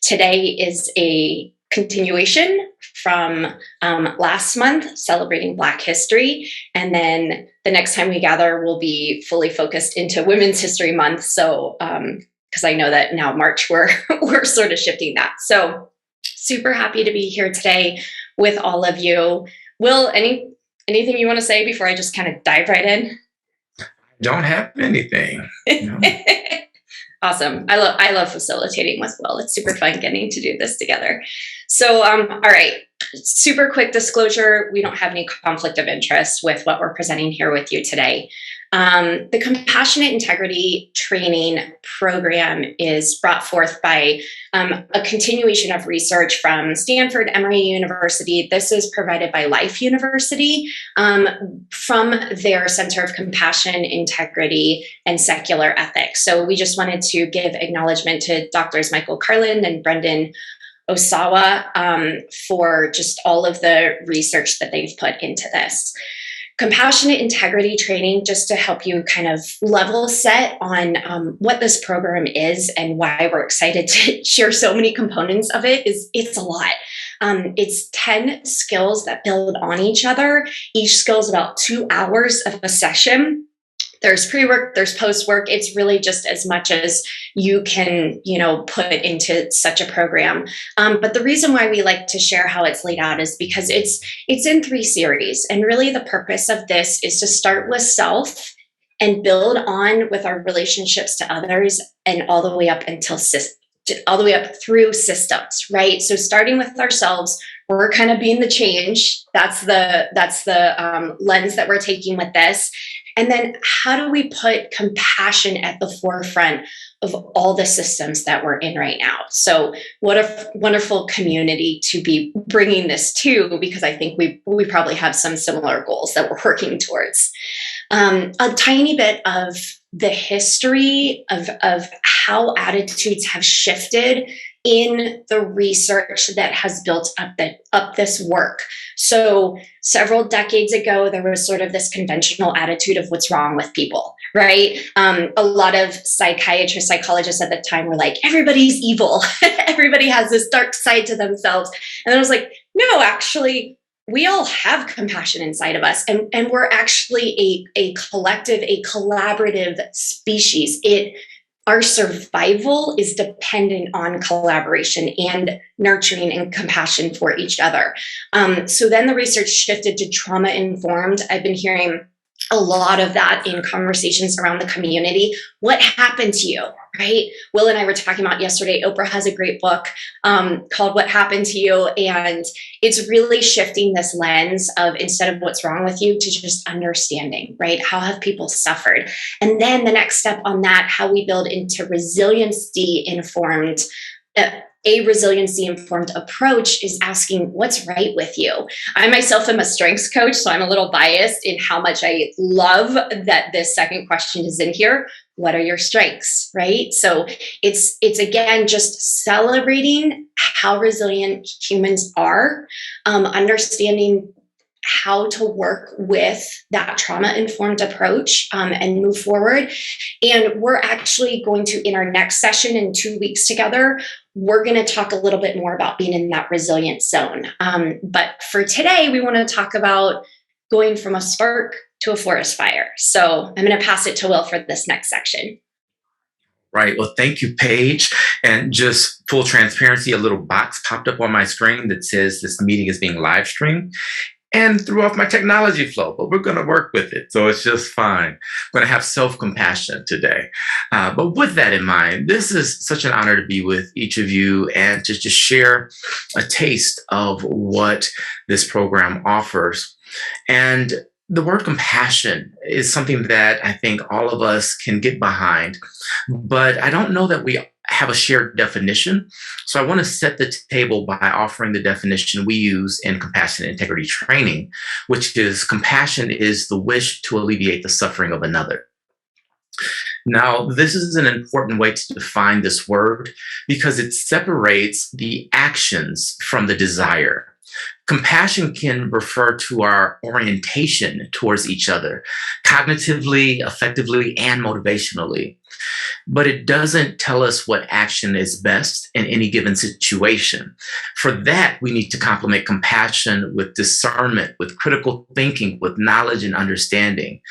Today is a continuation from last month, celebrating Black History. And then the next time we gather, we'll be fully focused into Women's History Month. So, because I know that now March, we're sort of shifting that. So super happy to be here today with all of you. Will, anything you want to say before I just kind of dive right in? Don't have anything. No. Awesome. I love facilitating with Will. It's super fun getting to do this together. So, all right. Super quick disclosure. We don't have any conflict of interest with what we're presenting here with you today. The Compassionate Integrity Training Program is brought forth by a continuation of research from Stanford Emory University. This is provided by Life University from their Center of Compassion, Integrity, and Secular Ethics. So we just wanted to give acknowledgement to Drs. Michael Carlin and Brendan Osawa for just all of the research that they've put into this. Compassionate Integrity Training, just to help you kind of level set on what this program is and why we're excited to share so many components of it, it's a lot. It's 10 skills that build on each other. Each skill is about 2 hours of a session. There's pre-work, there's post-work. It's really just as much as you can, put into such a program. But the reason why we like to share how it's laid out is because it's in 3 series. And really the purpose of this is to start with self and build on with our relationships to others and all the way up through systems, right? So starting with ourselves, we're kind of being the change. That's the lens that we're taking with this. And then how do we put compassion at the forefront of all the systems that we're in right now? So what a wonderful community to be bringing this to, because I think we probably have some similar goals that we're working towards. A tiny bit of the history of how attitudes have shifted in the research that has built up this work. So several decades ago, there was sort of this conventional attitude of what's wrong with people, right? A lot of psychiatrists, psychologists at the time were like, everybody's evil. Everybody has this dark side to themselves. And I was like, no, actually, we all have compassion inside of us, and we're actually a collective, a collaborative species. Our survival is dependent on collaboration and nurturing and compassion for each other. So then the research shifted to trauma-informed. I've been hearing a lot of that in conversations around the community. What happened to you, right? Will and I were talking about yesterday. Oprah has a great book called What Happened to You? And it's really shifting this lens of, instead of what's wrong with you, to just understanding, right? How have people suffered? And then the next step on that, how we build into resiliency-informed approach is asking what's right with you. I myself am a strengths coach, so I'm a little biased in how much I love that this second question is in here. What are your strengths, right? So it's again, just celebrating how resilient humans are, understanding how to work with that trauma-informed approach and move forward. And we're actually going to, in our next session in 2 weeks together, we're going to talk a little bit more about being in that resilient zone. But for today, we want to talk about going from a spark to a forest fire. So I'm going to pass it to Will for this next section. Right. Well, thank you, Paige. And just full transparency, a little box popped up on my screen that says this meeting is being live streamed, and threw off my technology flow, but we're going to work with it. So it's just fine. We're going to have self-compassion today. But with that in mind, this is such an honor to be with each of you and to just share a taste of what this program offers. And the word compassion is something that I think all of us can get behind, but I don't know that we have a shared definition. So I want to set the table by offering the definition we use in Compassionate Integrity Training, which is compassion is the wish to alleviate the suffering of another. Now, this is an important way to define this word because it separates the actions from the desire. Compassion can refer to our orientation towards each other, cognitively, affectively, and motivationally. but it doesn't tell us what action is best in any given situation. For that, we need to complement compassion with discernment, with critical thinking, with knowledge and understanding.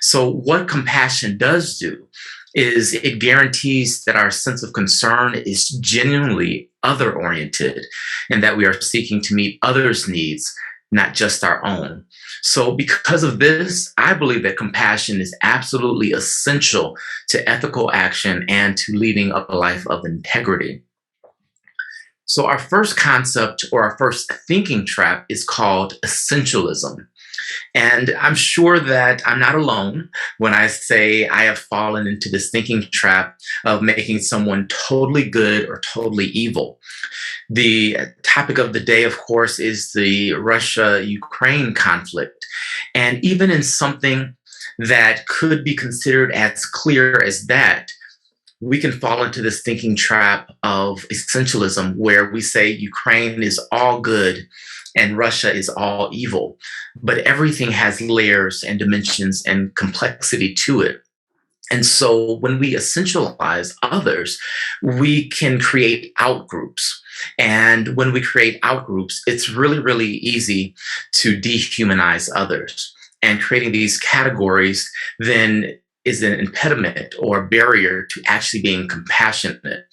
So, what compassion does do is it guarantees that our sense of concern is genuinely other oriented and that we are seeking to meet others' needs, not just our own. So, because of this, I believe that compassion is absolutely essential to ethical action and to leading a life of integrity. So, our first concept or our first thinking trap is called essentialism. And I'm sure that I'm not alone when I say I have fallen into this thinking trap of making someone totally good or totally evil. The topic of the day, of course, is the Russia Ukraine conflict. And even in something that could be considered as clear as that, we can fall into this thinking trap of essentialism where we say Ukraine is all good and Russia is all evil. But everything has layers and dimensions and complexity to it. And so when we essentialize others, we can create outgroups. And when we create outgroups, it's really, really easy to dehumanize others. And creating these categories then is an impediment or a barrier to actually being compassionate.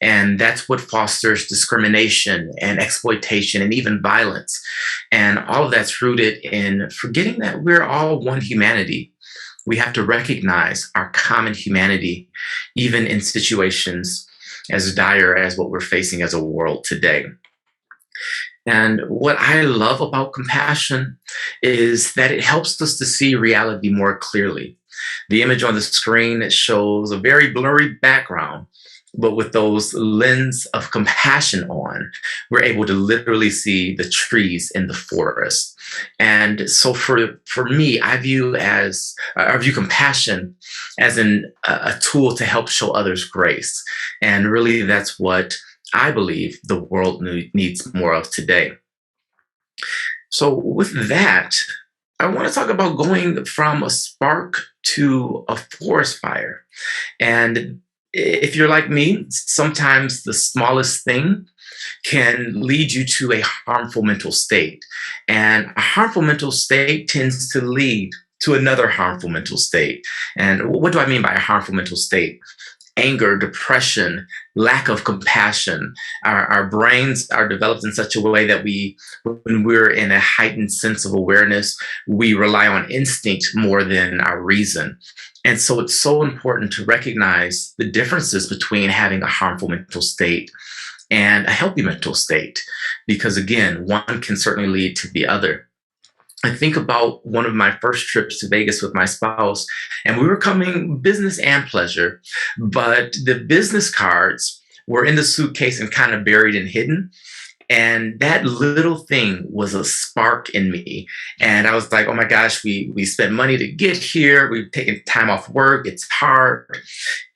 And that's what fosters discrimination and exploitation and even violence. And all of that's rooted in forgetting that we're all one humanity. We have to recognize our common humanity, even in situations as dire as what we're facing as a world today. And what I love about compassion is that it helps us to see reality more clearly. The image on the screen shows a very blurry background, but with those lens of compassion on, we're able to literally see the trees in the forest. And so for me, I view compassion as a tool to help show others grace. And really, that's what I believe the world needs more of today. So with that, I want to talk about going from a spark to a forest fire. And if you're like me, sometimes the smallest thing can lead you to a harmful mental state. And a harmful mental state tends to lead to another harmful mental state. And what do I mean by a harmful mental state? Anger, depression, lack of compassion. Our brains are developed in such a way that when we're in a heightened sense of awareness, we rely on instinct more than our reason. And so it's so important to recognize the differences between having a harmful mental state and a healthy mental state, because again, one can certainly lead to the other. I think about one of my first trips to Vegas with my spouse, and we were coming business and pleasure, but the business cards were in the suitcase and kind of buried and hidden. And that little thing was a spark in me. And I was like, oh my gosh, we spent money to get here. We've taken time off work. It's hard.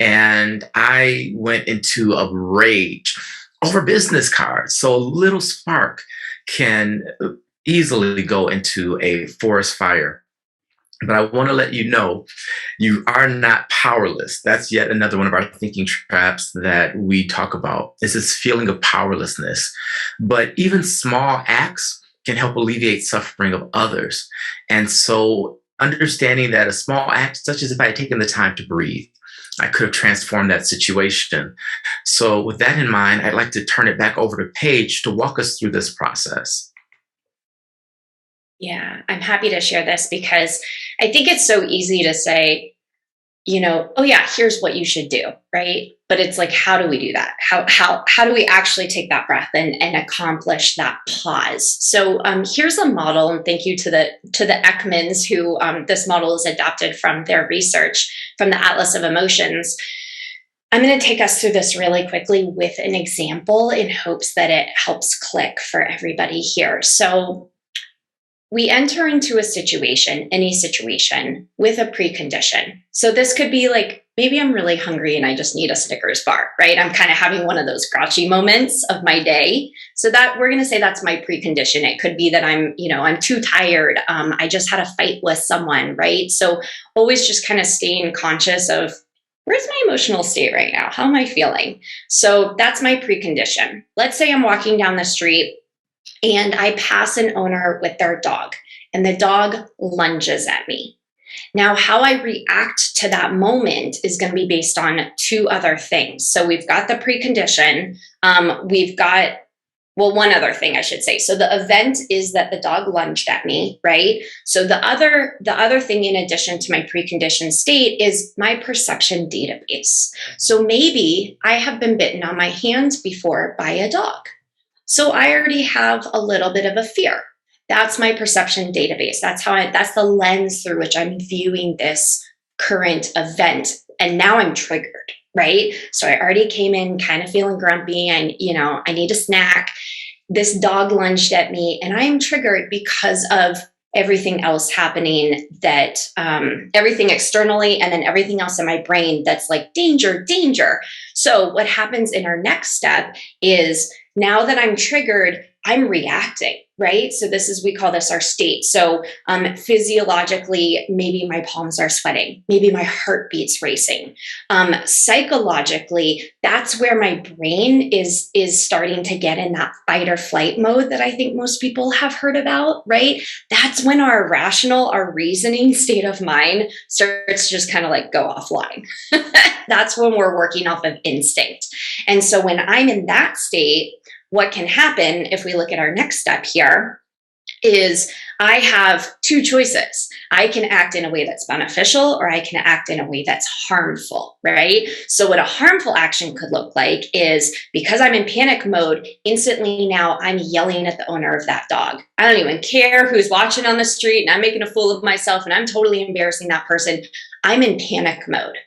And I went into a rage over business cards. So a little spark can easily go into a forest fire. But I want to let you know, you are not powerless. That's yet another one of our thinking traps that we talk about, is this feeling of powerlessness. But even small acts can help alleviate suffering of others. And so understanding that a small act, such as if I had taken the time to breathe, I could have transformed that situation. So with that in mind, I'd like to turn it back over to Paige to walk us through this process. Yeah, I'm happy to share this because I think it's so easy to say, oh yeah, here's what you should do, right? But it's like, how do we do that? How do we actually take that breath and accomplish that pause? So here's a model, and thank you to the Ekmans who this model is adapted from their research from the Atlas of Emotions. I'm going to take us through this really quickly with an example in hopes that it helps click for everybody here. So we enter into a situation, any situation, with a precondition. So this could be like, maybe I'm really hungry and I just need a Snickers bar, right? I'm kind of having one of those grouchy moments of my day. So that we're going to say that's my precondition. It could be that I'm too tired. I just had a fight with someone, right? So always just kind of staying conscious of where's my emotional state right now? How am I feeling? So that's my precondition. Let's say I'm walking down the street and I pass an owner with their dog, and the dog lunges at me. Now, how I react to that moment is going to be based on two other things. So we've got the precondition. We've got, well, one other thing I should say. So the event is that the dog lunged at me, right? So the other thing in addition to my preconditioned state is my perception database. So maybe I have been bitten on my hand before by a dog. So I already have a little bit of a fear. That's my perception database. That's the lens through which I'm viewing this current event. And now I'm triggered, right? So I already came in kind of feeling grumpy and, I need a snack. This dog lunged at me and I am triggered because of everything else happening, that everything externally and then everything else in my brain that's like danger, danger. So what happens in our next step is, now that I'm triggered, I'm reacting, right? So we call this our state. So physiologically, maybe my palms are sweating, maybe my heartbeat's racing. Psychologically, that's where my brain is starting to get in that fight or flight mode that I think most people have heard about, right? That's when our rational, our reasoning state of mind starts to just kind of like go offline. That's when we're working off of instinct. And so when I'm in that state, what can happen if we look at our next step here is I have two choices. I can act in a way that's beneficial or I can act in a way that's harmful, right? So what a harmful action could look like is, because I'm in panic mode, instantly now I'm yelling at the owner of that dog. I don't even care who's watching on the street and I'm making a fool of myself and I'm totally embarrassing that person. I'm in panic mode.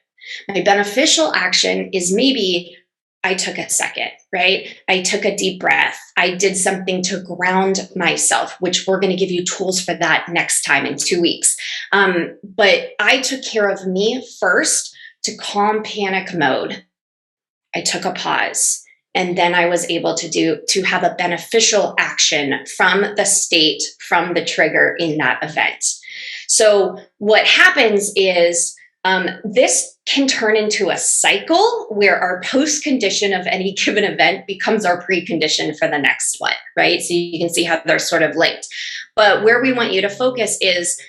My beneficial action is maybe I took a second, right? I took a deep breath. I did something to ground myself, which we're going to give you tools for that next time in 2 weeks. But I took care of me first to calm panic mode. I took a pause. And then I was able to have a beneficial action from the state, from the trigger in that event. So what happens is, this can turn into a cycle where our post condition of any given event becomes our precondition for the next one, right? So you can see how they're sort of linked. But where we want you to focus is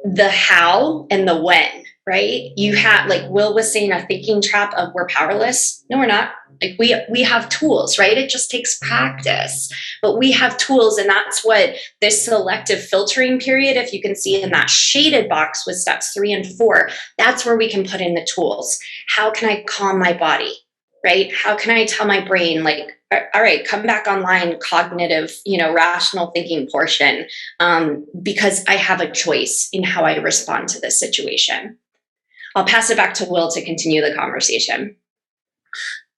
the how and the when, right? You have, like Will was saying, a thinking trap of we're powerless. No, we're not. Like we have tools, right? It just takes practice, but we have tools. And that's what this selective filtering period, if you can see in that shaded box with steps 3 and 4, that's where we can put in the tools. How can I calm my body, right? How can I tell my brain, like, all right, come back online, cognitive, rational thinking portion, because I have a choice in how I respond to this situation. I'll pass it back to Will to continue the conversation.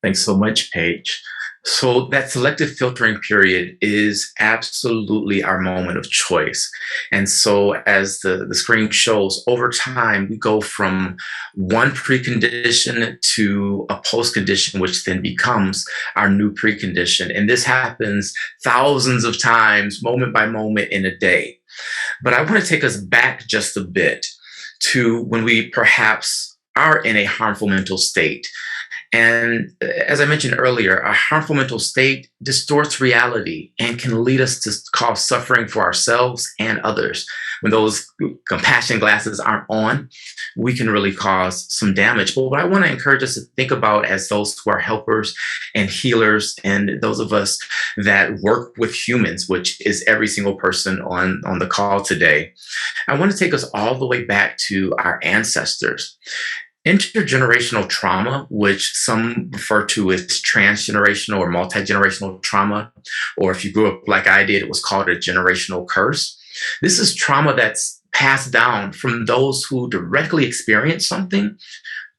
Thanks so much, Paige. So that selective filtering period is absolutely our moment of choice. And so as the screen shows, over time, we go from one precondition to a postcondition, which then becomes our new precondition. And this happens thousands of times, moment by moment in a day. But I want to take us back just a bit to when we perhaps are in a harmful mental state. And as I mentioned earlier, a harmful mental state distorts reality and can lead us to cause suffering for ourselves and others. When those compassion glasses aren't on, we can really cause some damage. But what I want to encourage us to think about as those who are helpers and healers, and those of us that work with humans, which is every single person on the call today, I want to take us all the way back to our ancestors. Intergenerational trauma, which some refer to as transgenerational or multi-generational trauma, or if you grew up like I did, it was called a generational curse. This is trauma that's passed down from those who directly experienced something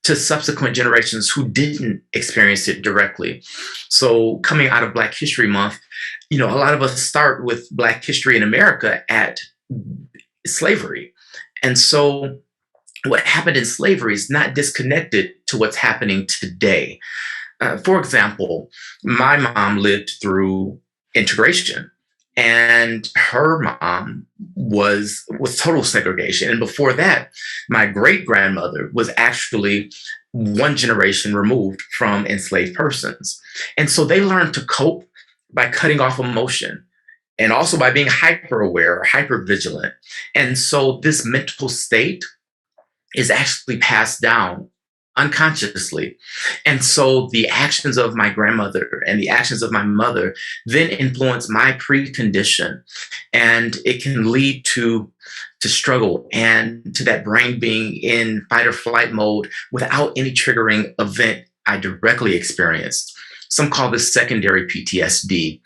to subsequent generations who didn't experience it directly. So coming out of Black History Month, a lot of us start with Black history in America at slavery. And so what happened in slavery is not disconnected to what's happening today. For example, my mom lived through integration, and her mom was total segregation. And before that, my great grandmother was actually one generation removed from enslaved persons. And so they learned to cope by cutting off emotion and also by being hyper aware or hyper vigilant. And so this mental state is actually passed down unconsciously. And so the actions of my grandmother and the actions of my mother then influence my precondition. And it can lead to struggle and to that brain being in fight or flight mode without any triggering event I directly experienced. Some call this secondary PTSD.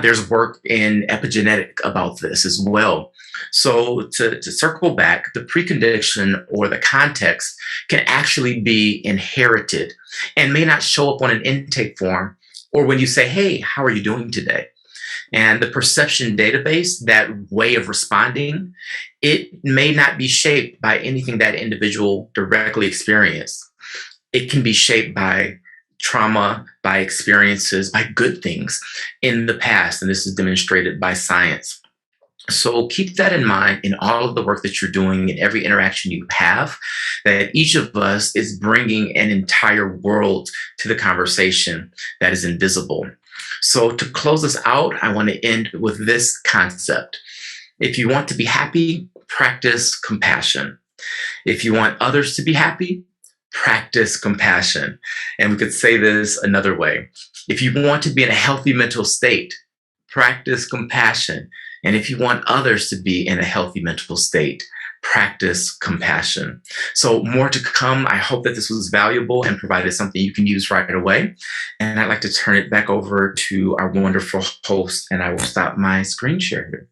There's work in epigenetic about this as well. So to circle back, the precondition or the context can actually be inherited and may not show up on an intake form or when you say, hey, how are you doing today? And the perception database, that way of responding, it may not be shaped by anything that individual directly experienced. It can be shaped by trauma, by experiences, by good things in the past. And this is demonstrated by science. So keep that in mind in all of the work that you're doing, in every interaction you have, that each of us is bringing an entire world to the conversation that is invisible. So to close us out, I want to end with this concept. If you want to be happy, practice compassion. If you want others to be happy, practice compassion. And we could say this another way. If you want to be in a healthy mental state, practice compassion. And if you want others to be in a healthy mental state, practice compassion. So more to come. I hope that this was valuable and provided something you can use right away. And I'd like to turn it back over to our wonderful host, and I will stop my screen share here.